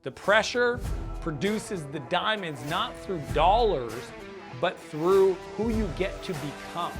The pressure produces the diamonds not through dollars, but through who you get to become.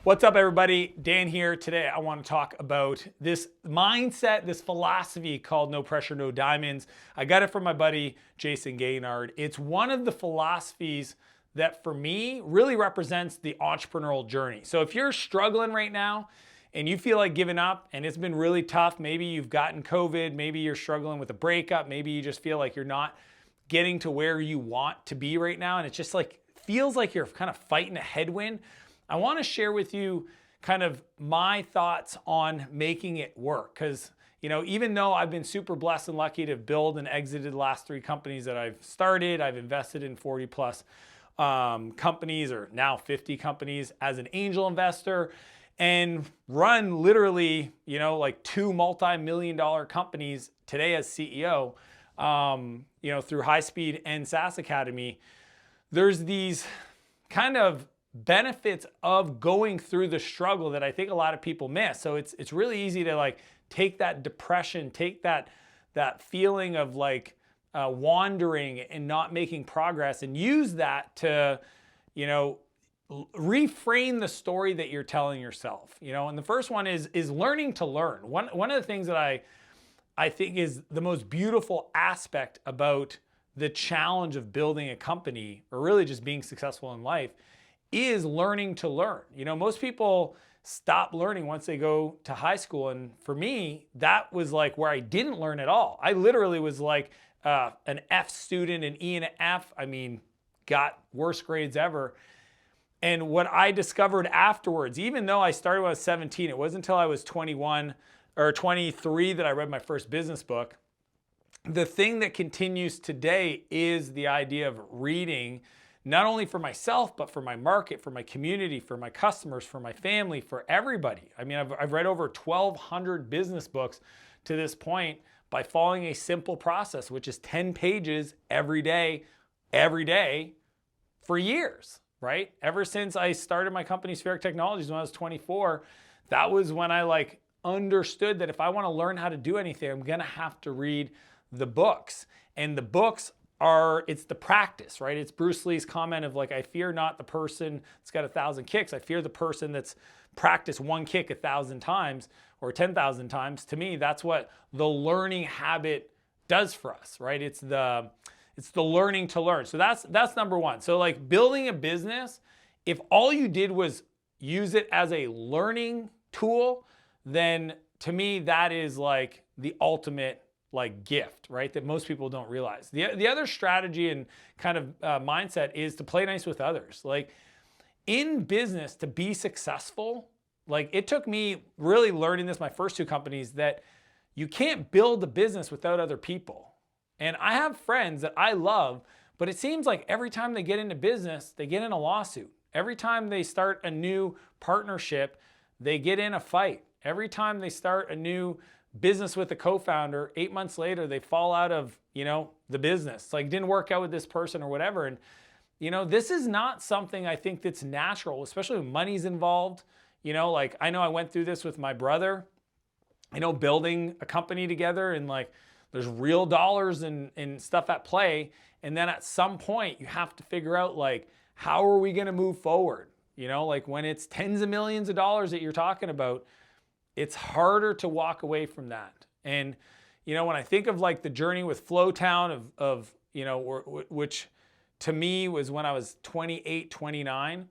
What's up, everybody? Dan here. Today I want to talk about this mindset, this philosophy called no pressure, no diamonds. I got it from my buddy Jason Gaynard. It's one of the philosophies that for me really represents the entrepreneurial journey. So if you're struggling right now and you feel like giving up and it's been really tough, maybe you've gotten COVID, maybe you're struggling with a breakup, maybe you just feel like you're not getting to where you want to be right now and it just like feels like you're kind of fighting a headwind, I want to share with you kind of my thoughts on making it work. Because, you know, even though I've been super blessed and lucky to build and exited the last 3 companies that I've started, I've invested in 40 plus companies, or now 50 companies as an angel investor, and run literally, you know, like 2 multi-million-dollar companies today as CEO, you know, through High Speed and SaaS Academy. There's these kind of benefits of going through the struggle that I think a lot of people miss. So it's really easy to like take that depression, take that feeling of like wandering and not making progress, and use that to, you know, reframe the story that you're telling yourself. You know, and the first one is learning to learn. One of the things that I think is the most beautiful aspect about the challenge of building a company, or really just being successful in life, is learning to learn. You know, most people stop learning once they go to high school. And for me, that was like where I didn't learn at all. I literally was like an F student, an E and an F. I mean, got worst grades ever. And what I discovered afterwards, even though I started when I was 17, it wasn't until I was 21 or 23 that I read my first business book. The thing that continues today is the idea of reading, not only for myself, but for my market, for my community, for my customers, for my family, for everybody. I mean, I've read over 1,200 business books to this point by following a simple process, which is 10 pages every day for years, right? Ever since I started my company, Spheric Technologies, when I was 24, that was when I like understood that if I want to learn how to do anything, I'm gonna have to read the books. And the books it's the practice, right? It's Bruce Lee's comment of like, I fear not the person that's got 1,000 kicks. I fear the person that's practiced one kick 1,000 times or 10,000 times. To me, that's what the learning habit does for us, right? It's the learning to learn. So that's number one. So like building a business, if all you did was use it as a learning tool, then to me, that is like the ultimate like gift, right? That most people don't realize. The other strategy and kind of mindset is to play nice with others. Like in business, to be successful, like it took me really learning this, my first 2 companies, that you can't build a business without other people. And I have friends that I love, but it seems like every time they get into business, they get in a lawsuit. Every time they start a new partnership, they get in a fight. Every time they start a new business with a co-founder, 8 months later, they fall out of, you know, the business. It's like, didn't work out with this person or whatever. And, you know, this is not something I think that's natural, especially when money's involved. You know, like I know I went through this with my brother, you know, building a company together, and like there's real dollars and stuff at play. And then at some point you have to figure out like, how are we going to move forward? You know, like when it's tens of millions of dollars that you're talking about, it's harder to walk away from that. And, you know, when I think of like the journey with Flowtown of you know, which to me was when I was 28, 29,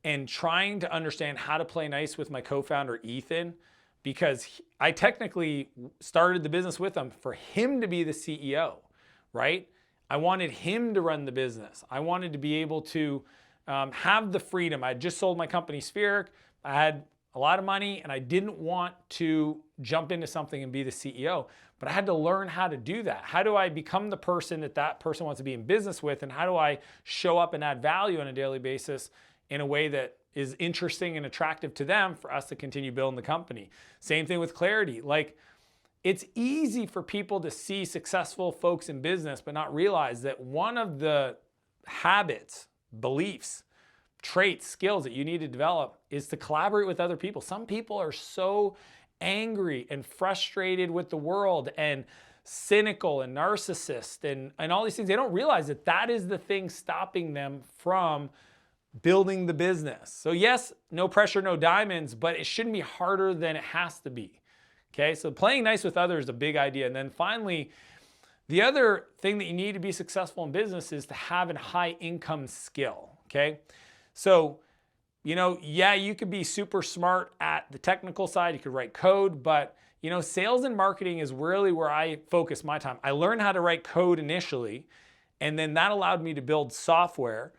and trying to understand how to play nice with my co-founder, Ethan, because I technically started the business with him for him to be the CEO, right? I wanted him to run the business. I wanted to be able to have the freedom. I had just sold my company, Spheric. I had a lot of money, and I didn't want to jump into something and be the CEO, but I had to learn how to do that. How do I become the person that person wants to be in business with, and how do I show up and add value on a daily basis in a way that is interesting and attractive to them for us to continue building the company? Same thing with clarity. Like it's easy for people to see successful folks in business, but not realize that one of the habits, beliefs, traits, skills that you need to develop is to collaborate with other people. Some people are so angry and frustrated with the world and cynical and narcissist and all these things. They don't realize that that is the thing stopping them from building the business. So yes, no pressure, no diamonds, but it shouldn't be harder than it has to be. Okay, so playing nice with others is a big idea. And then finally, the other thing that you need to be successful in business is to have a high income skill. Okay, so yeah, you could be super smart at the technical side, you could write code, but sales and marketing is really where I focus my time. I learned how to write code initially, and then that allowed me to build software.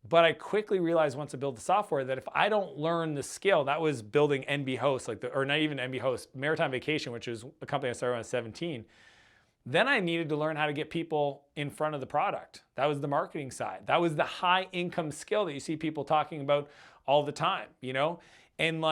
But I quickly realized once I built the software that if I don't learn the skill, that was building NB Host, or not even NB Host, Maritime Vacation, which is a company I started when I was 17. Then I needed to learn how to get people in front of the product. That was the marketing side. That was the high income skill that you see people talking about all the time, and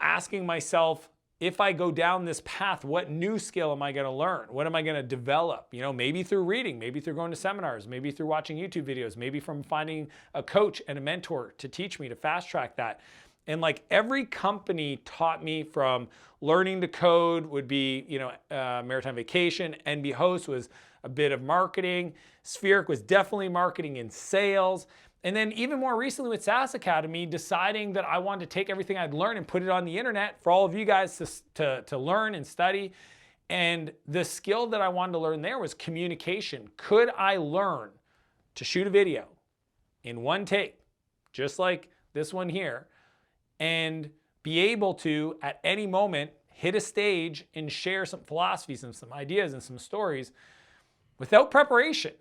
asking myself, if I go down this path, what new skill am I going to learn? What am I going to develop? Maybe through reading, maybe through going to seminars, maybe through watching YouTube videos, maybe from finding a coach and a mentor to teach me, to fast track that. And every company taught me, from learning to code would be, Maritime Vacation, NB Host was a bit of marketing, Spheric was definitely marketing and sales. And then even more recently with SaaS Academy, deciding that I wanted to take everything I'd learned and put it on the internet for all of you guys to learn and study. And the skill that I wanted to learn there was communication. Could I learn to shoot a video in one take, just like this one here, and be able to, at any moment, hit a stage and share some philosophies and some ideas and some stories without preparation?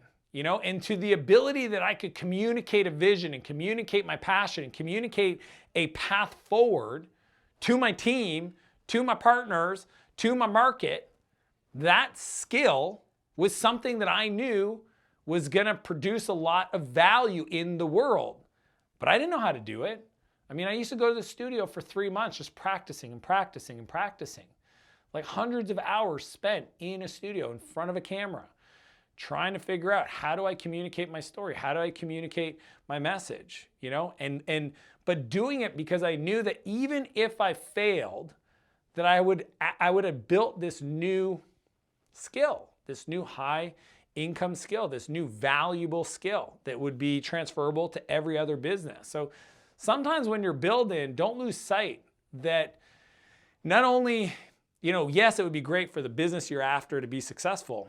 And to the ability that I could communicate a vision and communicate my passion and communicate a path forward to my team, to my partners, to my market, that skill was something that I knew was going to produce a lot of value in the world. But I didn't know how to do it. I used to go to the studio for 3 months just practicing and practicing and practicing. Hundreds of hours spent in a studio in front of a camera, trying to figure out, how do I communicate my story? How do I communicate my message? But doing it because I knew that even if I failed, that I would have built this new skill, this new high income skill, this new valuable skill that would be transferable to every other business. So sometimes when you're building, don't lose sight that not only, yes, it would be great for the business you're after to be successful,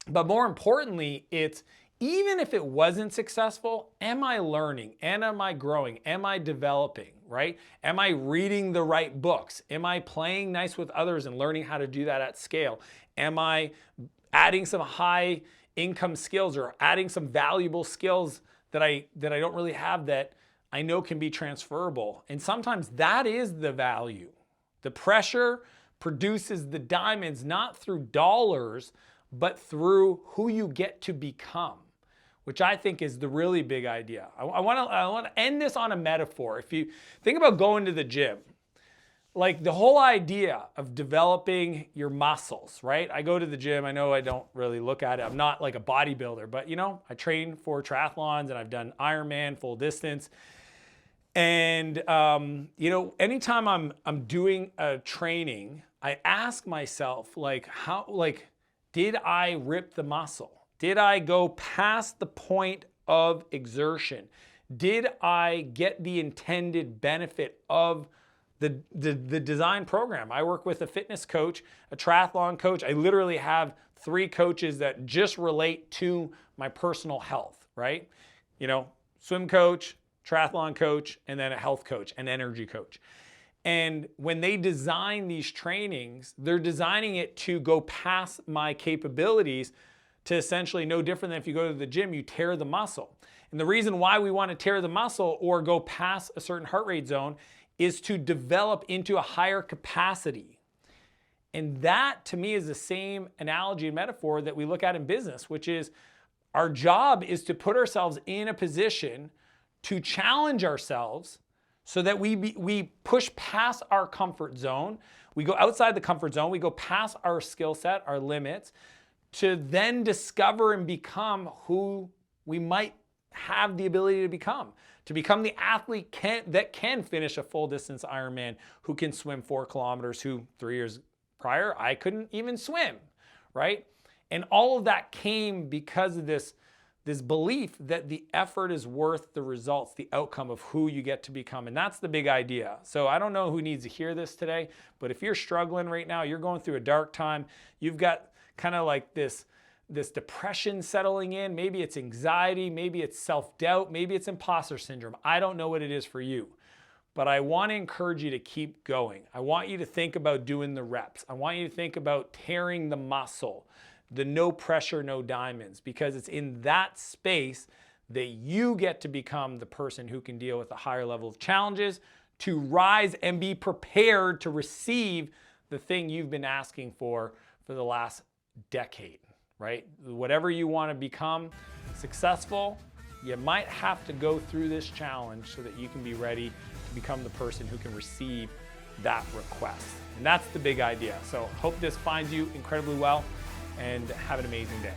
but more importantly, it's, even if it wasn't successful, am I learning? And am I growing? Am I developing, right? Am I reading the right books? Am I playing nice with others and learning how to do that at scale? Am I adding some high income skills or adding some valuable skills that I don't really have that I know can be transferable? And sometimes that is the value. The pressure produces the diamonds, not through dollars, but through who you get to become, which I think is the really big idea. I want to end this on a metaphor. If you think about going to the gym, the whole idea of developing your muscles, right? I go to the gym. I know I don't really look at it. I'm not like a bodybuilder, but I train for triathlons and I've done Ironman, full distance. And anytime I'm doing a training, I ask myself, did I rip the muscle? Did I go past the point of exertion? Did I get the intended benefit of the design program? I work with a fitness coach, a triathlon coach. I literally have 3 coaches that just relate to my personal health, right? Swim coach, triathlon coach, and then a health coach, an energy coach. And when they design these trainings, they're designing it to go past my capabilities, to essentially no different than if you go to the gym, you tear the muscle. And the reason why we want to tear the muscle or go past a certain heart rate zone is to develop into a higher capacity. And that, to me, is the same analogy and metaphor that we look at in business, which is our job is to put ourselves in a position to challenge ourselves so that we push past our comfort zone. We go outside the comfort zone. We go past our skill set, our limits, to then discover and become who we might have the ability to become the athlete that can finish a full distance Ironman, who can swim 4 kilometers, who 3 years prior, I couldn't even swim, right? And all of that came because of this belief that the effort is worth the results, the outcome of who you get to become. And that's the big idea. So I don't know who needs to hear this today, but if you're struggling right now, you're going through a dark time, you've got kind of like this depression settling in, maybe it's anxiety, maybe it's self-doubt, maybe it's imposter syndrome. I don't know what it is for you, but I want to encourage you to keep going. I want you to think about doing the reps. I want you to think about tearing the muscle, the no pressure, no diamonds, because it's in that space that you get to become the person who can deal with a higher level of challenges, to rise and be prepared to receive the thing you've been asking for the last decade, right? Whatever you want to become successful, you might have to go through this challenge so that you can be ready to become the person who can receive that request. And that's the big idea. So hope this finds you incredibly well, and have an amazing day.